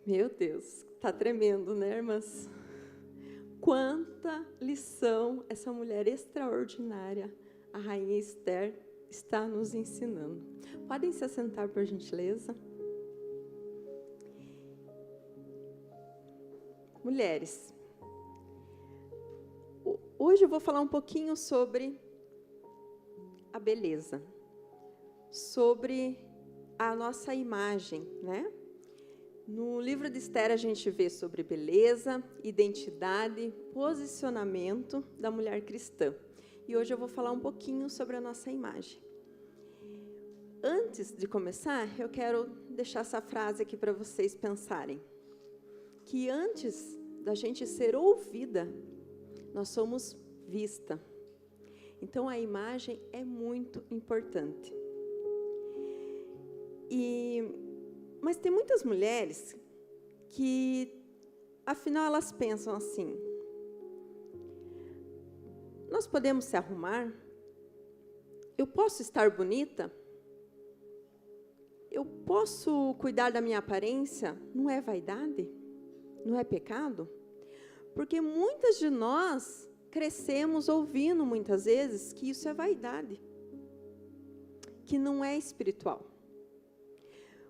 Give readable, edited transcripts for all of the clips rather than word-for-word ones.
Meu Deus, tá tremendo, né, irmãs? Quanta lição essa mulher extraordinária, a rainha Esther, está nos ensinando. Podem se assentar, por gentileza? Mulheres, hoje eu vou falar um pouquinho sobre a beleza, sobre a nossa imagem, né? No livro de Esther a gente vê sobre beleza, identidade, posicionamento da mulher cristã. E hoje eu vou falar um pouquinho sobre a nossa imagem. Antes de começar, eu quero deixar essa frase aqui para vocês pensarem. Que antes da gente ser ouvida, nós somos vista. Então, a imagem é muito importante. Mas tem muitas mulheres que, afinal, elas pensam assim: nós podemos se arrumar? Eu posso estar bonita? Eu posso cuidar da minha aparência? Não é vaidade? Não é pecado? Porque muitas de nós crescemos ouvindo muitas vezes que isso é vaidade, que não é espiritual.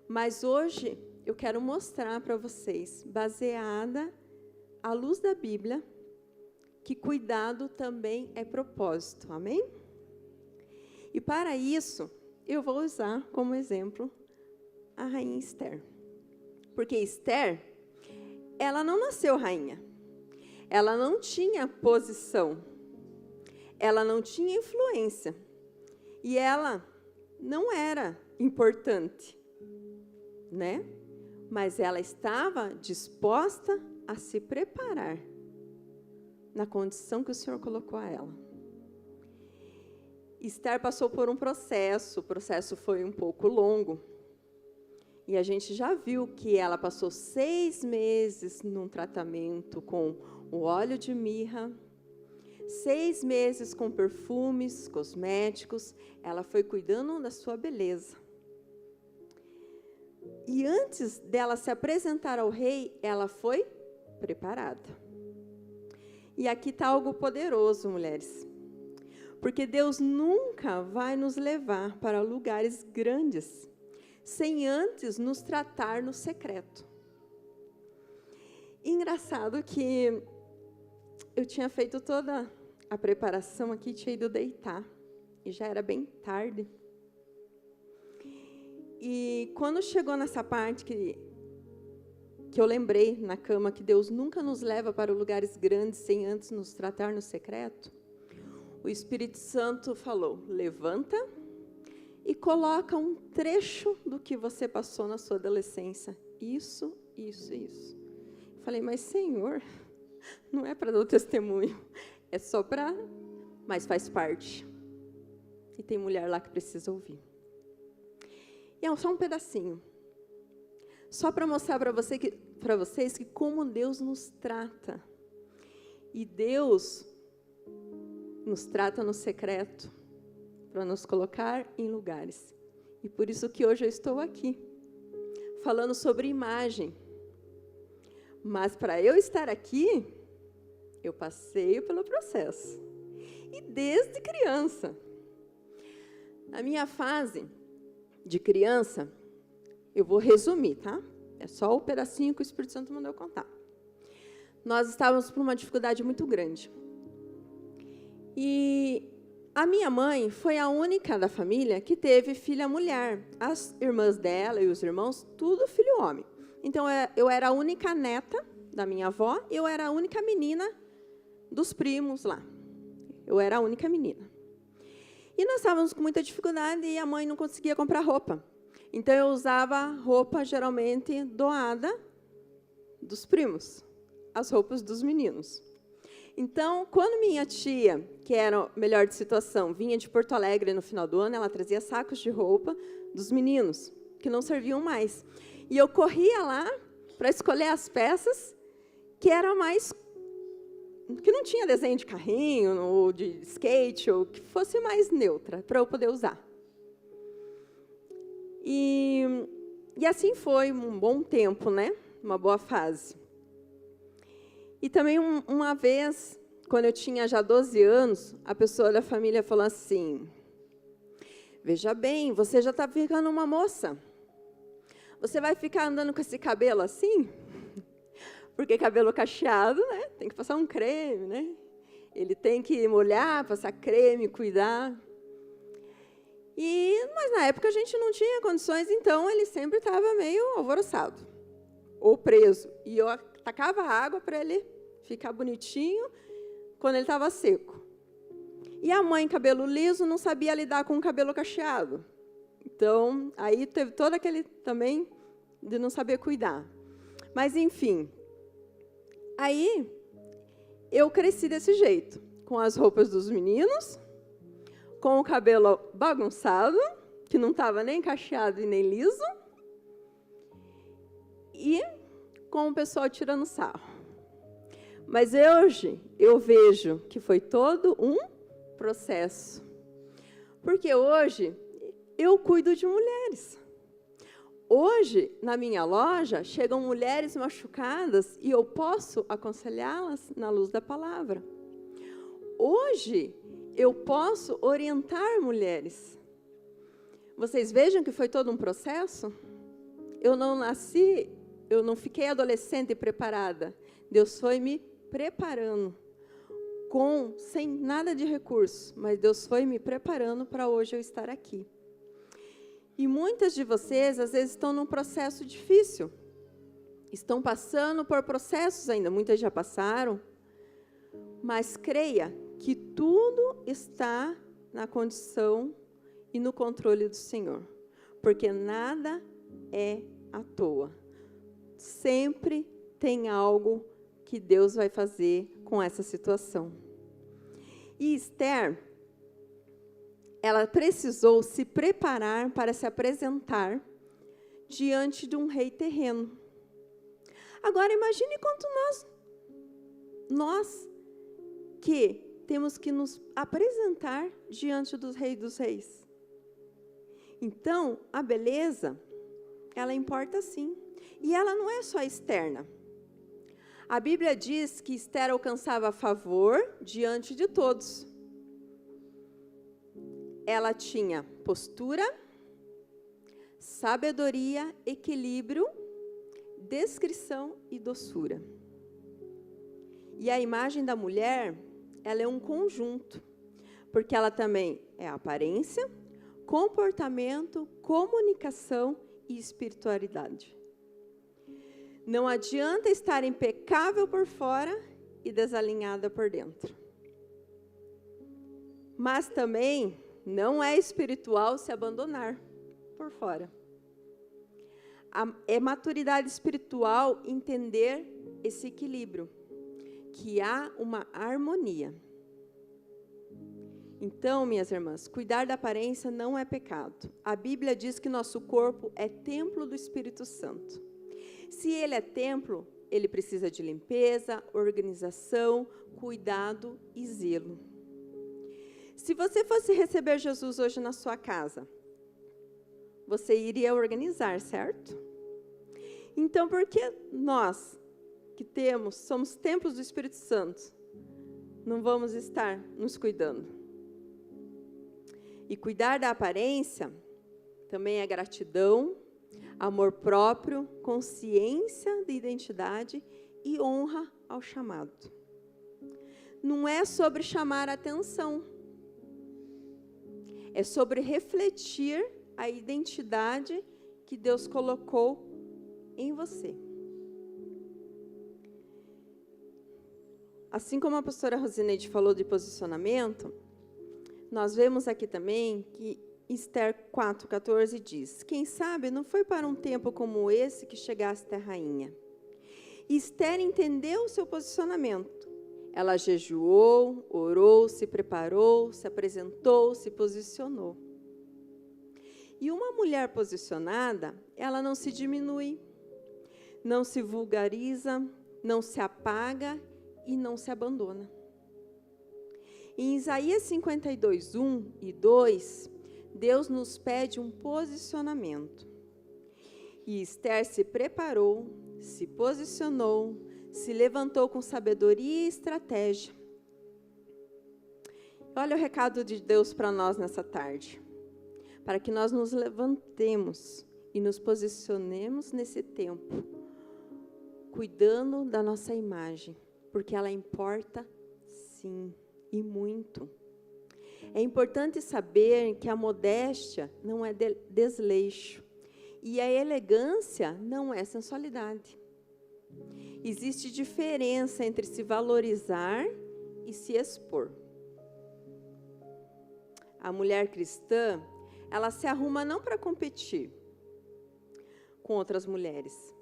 Mas hoje eu quero mostrar para vocês, baseada à luz da Bíblia, que cuidado também é propósito, amém? E para isso, eu vou usar como exemplo a rainha Esther. Porque Esther, ela não nasceu rainha, ela não tinha posição, ela não tinha influência, e ela não era importante, né? Mas ela estava disposta a se preparar na condição que o Senhor colocou a ela. Esther passou por um processo, o processo foi um pouco longo, e a gente já viu que ela passou 6 meses num tratamento com o óleo de mirra, 6 meses com perfumes, cosméticos, ela foi cuidando da sua beleza. E antes dela se apresentar ao rei, ela foi preparada. E aqui está algo poderoso, mulheres. Porque Deus nunca vai nos levar para lugares grandes, sem antes nos tratar no secreto. Engraçado que eu tinha feito toda a preparação aqui, tinha ido deitar, e já era bem tarde. E quando chegou nessa parte que eu lembrei na cama que Deus nunca nos leva para lugares grandes sem antes nos tratar no secreto, o Espírito Santo falou: levanta e coloca um trecho do que você passou na sua adolescência. Isso. Falei, mas Senhor, não é para dar o testemunho, é só para... Mas faz parte. E tem mulher lá que precisa ouvir. E é só um pedacinho. Só para mostrar para vocês que como Deus nos trata. E Deus nos trata no secreto, para nos colocar em lugares. E por isso que hoje eu estou aqui, falando sobre imagem. Mas para eu estar aqui, eu passei pelo processo. E desde criança. Na minha fase de criança, eu vou resumir, tá? É só o pedacinho que o Espírito Santo mandou eu contar. Nós estávamos por uma dificuldade muito grande. E a minha mãe foi a única da família que teve filha mulher. As irmãs dela e os irmãos, tudo filho homem. Então, eu era a única neta da minha avó e eu era a única menina dos primos lá. Eu era a única menina. E nós estávamos com muita dificuldade e a mãe não conseguia comprar roupa. Então, eu usava roupa, geralmente, doada dos primos. As roupas dos meninos. Então, quando minha tia, que era melhor de situação, vinha de Porto Alegre no final do ano, ela trazia sacos de roupa dos meninos, que não serviam mais. E eu corria lá para escolher as peças que era mais... que não tinha desenho de carrinho, ou de skate, ou que fosse mais neutra, para eu poder usar. E assim foi um bom tempo, né? uma boa fase. E também uma vez, quando eu tinha já 12 anos, a pessoa da família falou assim: veja bem, você já está ficando uma moça. Você vai ficar andando com esse cabelo assim? Porque cabelo cacheado, né? Tem que passar um creme, né? Ele tem que molhar, passar creme, cuidar. Mas na época a gente não tinha condições, então ele sempre estava meio alvoroçado ou preso. E eu tacava água para ele ficar bonitinho quando ele estava seco. E a mãe, cabelo liso, não sabia lidar com o cabelo cacheado. Então, aí teve todo aquele também de não saber cuidar. Mas, enfim, aí eu cresci desse jeito, com as roupas dos meninos, com o cabelo bagunçado, que não estava nem cacheado e nem liso, e com o pessoal tirando sarro. Mas hoje eu vejo que foi todo um processo. Porque hoje eu cuido de mulheres. Hoje, na minha loja, chegam mulheres machucadas e eu posso aconselhá-las na luz da palavra. Hoje, eu posso orientar mulheres. Vocês vejam que foi todo um processo? Eu não fiquei adolescente e preparada. Deus foi me preparando, sem nada de recurso, mas Deus foi me preparando para hoje eu estar aqui. E muitas de vocês, às vezes, estão num processo difícil. Estão passando por processos ainda, muitas já passaram. Mas creia que tudo está na condição e no controle do Senhor. Porque nada é à toa. Sempre tem algo que Deus vai fazer com essa situação. E Esther, ela precisou se preparar para se apresentar diante de um rei terreno. Agora, imagine quanto nós que temos que nos apresentar diante do Rei dos Reis. Então, a beleza, ela importa sim. E ela não é só externa. A Bíblia diz que Esther alcançava favor diante de todos. Ela tinha postura, sabedoria, equilíbrio, descrição e doçura. E a imagem da mulher, ela é um conjunto, porque ela também é aparência, comportamento, comunicação e espiritualidade. Não adianta estar impecável por fora e desalinhada por dentro. Mas também não é espiritual se abandonar por fora. É maturidade espiritual entender esse equilíbrio, que há uma harmonia. Então, minhas irmãs, cuidar da aparência não é pecado. A Bíblia diz que nosso corpo é templo do Espírito Santo. Se ele é templo, ele precisa de limpeza, organização, cuidado e zelo. Se você fosse receber Jesus hoje na sua casa, você iria organizar, certo? Então, por que nós, que somos templos do Espírito Santo, não vamos estar nos cuidando? E cuidar da aparência também é gratidão, amor próprio, consciência de identidade e honra ao chamado. Não é sobre chamar a atenção, é sobre refletir a identidade que Deus colocou em você. Assim como a pastora Rosineide falou de posicionamento, nós vemos aqui também que Esther 4,14 diz: quem sabe não foi para um tempo como esse que chegaste a rainha. E Esther entendeu o seu posicionamento. Ela jejuou, orou, se preparou, se apresentou, se posicionou. E uma mulher posicionada, ela não se diminui, não se vulgariza, não se apaga e não se abandona. Em Isaías 52, 1 e 2, Deus nos pede um posicionamento. E Esther se preparou, se posicionou, se levantou com sabedoria e estratégia. Olha o recado de Deus para nós nessa tarde. Para que nós nos levantemos e nos posicionemos nesse tempo, cuidando da nossa imagem, porque ela importa sim, e muito. É importante saber que a modéstia não é desleixo, e a elegância não é sensualidade. Existe diferença entre se valorizar e se expor. A mulher cristã, ela se arruma não para competir com outras mulheres.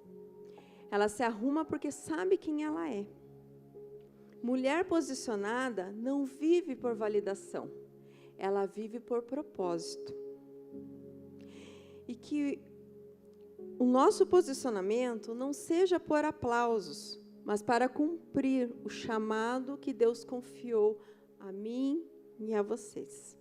Ela se arruma porque sabe quem ela é. Mulher posicionada não vive por validação. Ela vive por propósito. E que o nosso posicionamento não seja por aplausos, mas para cumprir o chamado que Deus confiou a mim e a vocês.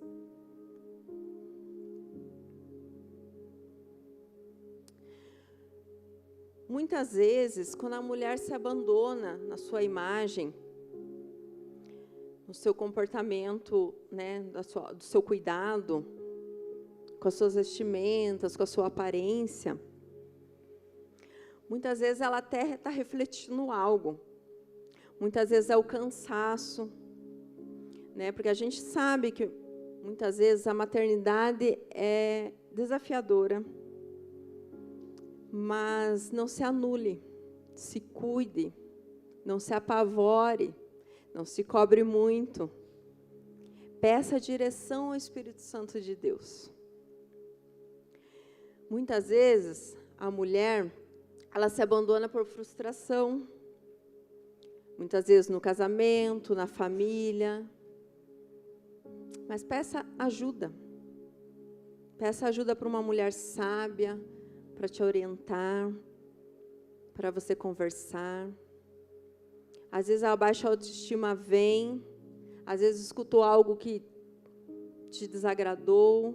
Muitas vezes, quando a mulher se abandona na sua imagem, no seu comportamento, né, do seu cuidado, com as suas vestimentas, com a sua aparência, muitas vezes ela até está refletindo algo. Muitas vezes é o cansaço, né, porque a gente sabe que muitas vezes a maternidade é desafiadora. Mas não se anule, se cuide, não se apavore, não se cobre muito. Peça a direção ao Espírito Santo de Deus. Muitas vezes, a mulher, ela se abandona por frustração. Muitas vezes no casamento, na família. Mas peça ajuda. Peça ajuda para uma mulher sábia, para te orientar, para você conversar. Às vezes a baixa autoestima vem, às vezes escutou algo que te desagradou,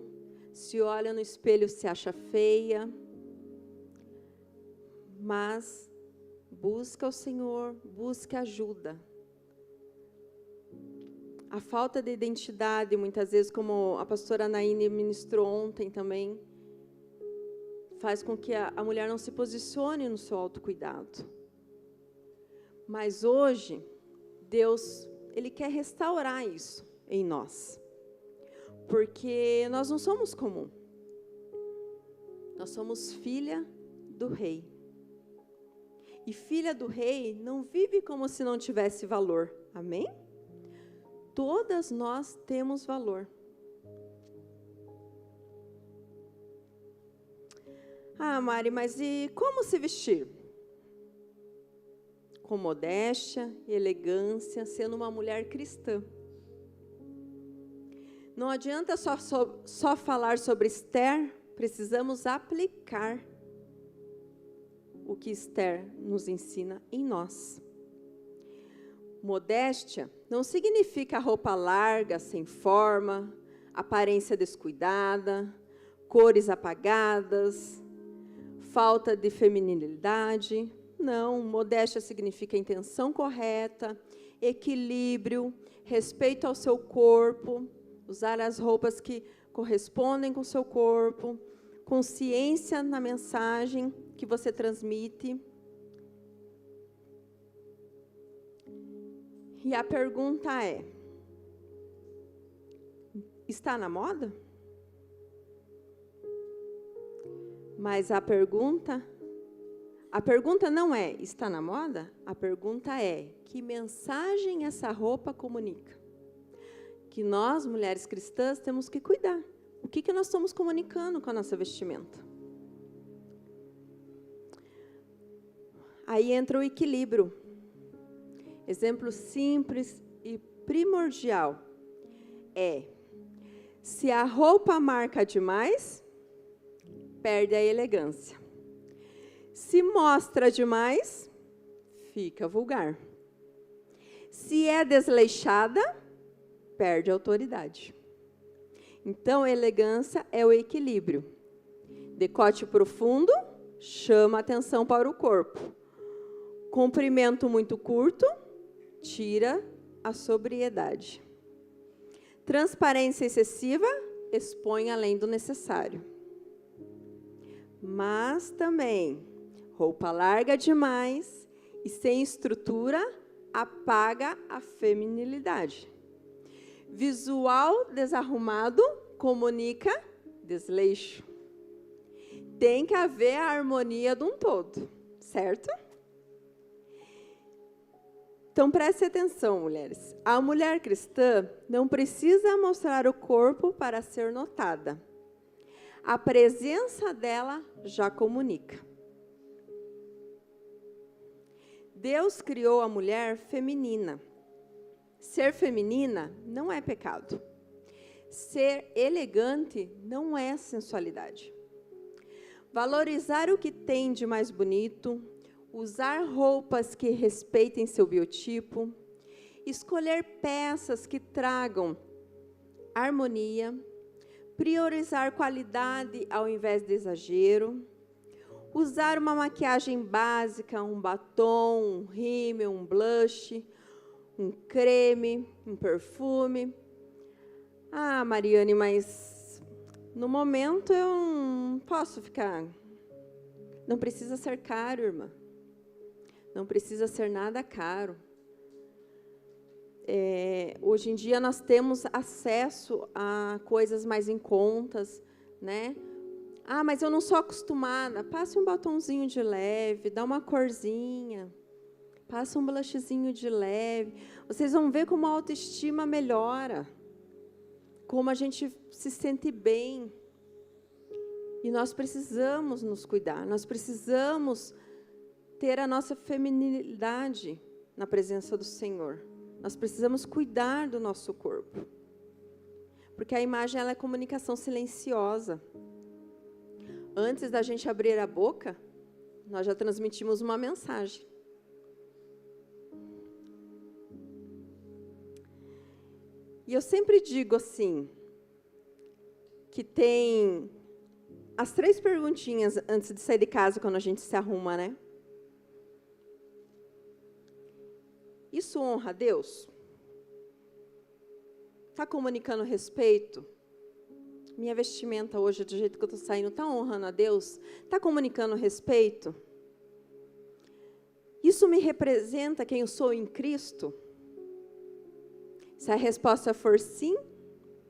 se olha no espelho e se acha feia, mas busca o Senhor, busca ajuda. A falta de identidade, muitas vezes, como a pastora Naine ministrou ontem também, faz com que a mulher não se posicione no seu autocuidado. Mas hoje, Deus, Ele quer restaurar isso em nós. Porque nós não somos comum. Nós somos filha do Rei. E filha do Rei não vive como se não tivesse valor. Amém? Todas nós temos valor. Ah, Mari, mas e como se vestir? Com modéstia e elegância, sendo uma mulher cristã. Não adianta só falar sobre Esther, precisamos aplicar o que Esther nos ensina em nós. Modéstia não significa roupa larga, sem forma, aparência descuidada, cores apagadas, falta de feminilidade. Não, modéstia significa intenção correta, equilíbrio, respeito ao seu corpo, usar as roupas que correspondem com o seu corpo, consciência na mensagem que você transmite. E a pergunta é: está na moda? Mas a pergunta não é, está na moda? A pergunta é, que mensagem essa roupa comunica? Que nós, mulheres cristãs, temos que cuidar. O que nós estamos comunicando com a nossa vestimenta? Aí entra o equilíbrio. Exemplo simples e primordial é, se a roupa marca demais, perde a elegância. Se mostra demais, fica vulgar. Se é desleixada, perde a autoridade. Então, a elegância é o equilíbrio. Decote profundo chama atenção para o corpo. Comprimento muito curto tira a sobriedade. Transparência excessiva expõe além do necessário. Mas também, roupa larga demais e sem estrutura apaga a feminilidade. Visual desarrumado comunica desleixo. Tem que haver a harmonia de um todo, certo? Então, preste atenção, mulheres. A mulher cristã não precisa mostrar o corpo para ser notada. A presença dela já comunica. Deus criou a mulher feminina. Ser feminina não é pecado. Ser elegante não é sensualidade. Valorizar o que tem de mais bonito, usar roupas que respeitem seu biotipo, escolher peças que tragam harmonia, priorizar qualidade ao invés de exagero, usar uma maquiagem básica, um batom, um rímel, um blush, um creme, um perfume. Ah, Mariane, mas no momento eu não posso ficar. Não precisa ser caro, irmã. Não precisa ser nada caro. Hoje em dia nós temos acesso a coisas mais em contas, né? Ah, mas eu não sou acostumada. Passe um batonzinho de leve, dá uma corzinha, passa um blushzinho de leve. Vocês vão ver como a autoestima melhora, como a gente se sente bem. E nós precisamos nos cuidar, nós precisamos ter a nossa feminilidade na presença do Senhor. Nós precisamos cuidar do nosso corpo. Porque a imagem ela é comunicação silenciosa. Antes da gente abrir a boca, nós já transmitimos uma mensagem. E eu sempre digo assim, que tem as 3 perguntinhas antes de sair de casa, quando a gente se arruma, né? Isso honra a Deus? Está comunicando respeito? Minha vestimenta hoje, do jeito que eu estou saindo, está honrando a Deus? Está comunicando respeito? Isso me representa quem eu sou em Cristo? Se a resposta for sim,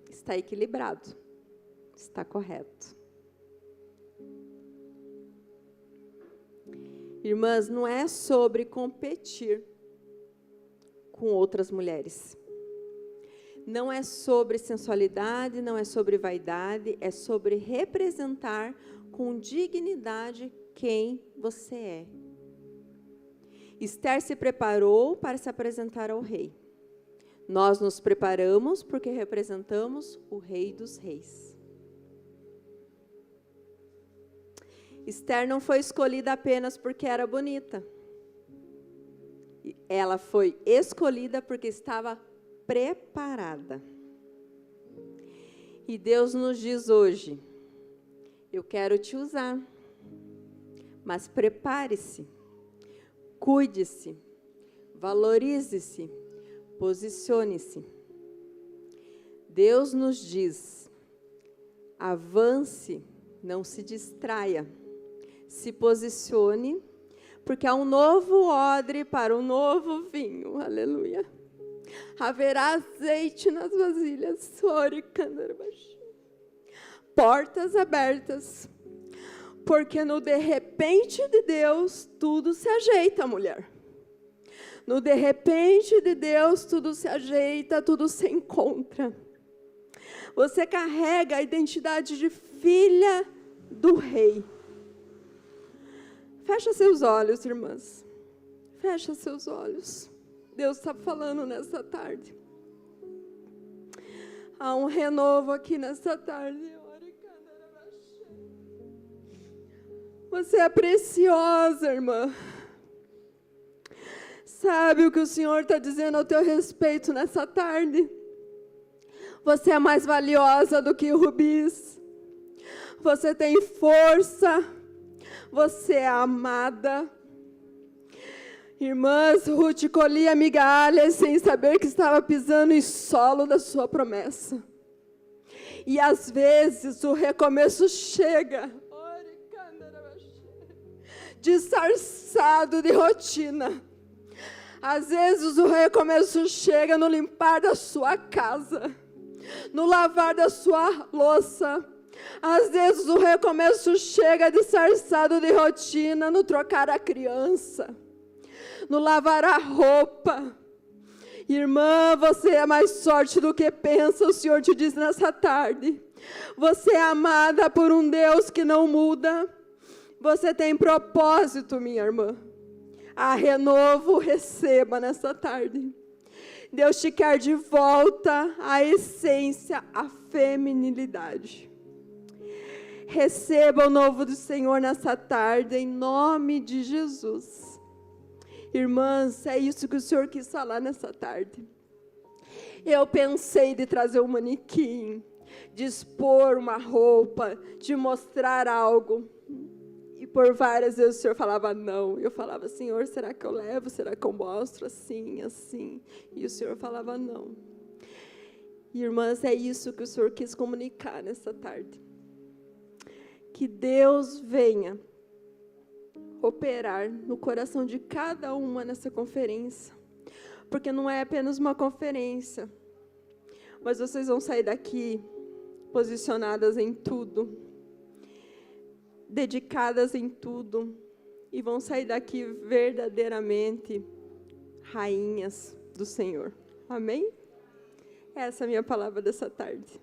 está equilibrado, está correto. Irmãs, não é sobre competir com outras mulheres. Não é sobre sensualidade, não é sobre vaidade, é sobre representar com dignidade quem você é. Esther se preparou para se apresentar ao rei. Nós nos preparamos porque representamos o Rei dos Reis. Esther não foi escolhida apenas porque era bonita. Ela foi escolhida porque estava preparada. E Deus nos diz hoje, eu quero te usar, mas prepare-se, cuide-se, valorize-se, posicione-se. Deus nos diz, avance, não se distraia, se posicione, porque há um novo odre para um novo vinho, aleluia. Haverá azeite nas vasilhas, portas abertas, porque no de repente de Deus, tudo se ajeita, mulher. No de repente de Deus, tudo se ajeita, tudo se encontra. Você carrega a identidade de filha do rei. Fecha seus olhos, irmãs. Fecha seus olhos. Deus está falando nessa tarde. Há um renovo aqui nessa tarde. Você é preciosa, irmã. Sabe o que o Senhor está dizendo ao teu respeito nessa tarde? Você é mais valiosa do que rubis. Você tem força. Você é amada. Irmãs, Ruth colhia migalhas sem saber que estava pisando em solo da sua promessa. E às vezes o recomeço chega disfarçado de rotina. Às vezes o recomeço chega no limpar da sua casa, no lavar da sua louça. Às vezes o recomeço chega disfarçado de rotina, no trocar a criança, no lavar a roupa. Irmã, você é mais forte do que pensa, o Senhor te diz nessa tarde. Você é amada por um Deus que não muda. Você tem propósito, minha irmã. A renovo, receba nessa tarde. Deus te quer de volta à essência, à feminilidade. Receba o novo do Senhor nessa tarde, em nome de Jesus. Irmãs, é isso que o Senhor quis falar nessa tarde. Eu pensei de trazer um manequim, de expor uma roupa, de mostrar algo. E por várias vezes o Senhor falava não. Eu falava, Senhor, será que eu levo? Será que eu mostro assim, assim? E o Senhor falava não. Irmãs, é isso que o Senhor quis comunicar nessa tarde. Que Deus venha operar no coração de cada uma nessa conferência. Porque não é apenas uma conferência, mas vocês vão sair daqui posicionadas em tudo, dedicadas em tudo, e vão sair daqui verdadeiramente rainhas do Senhor. Amém? Essa é a minha palavra dessa tarde.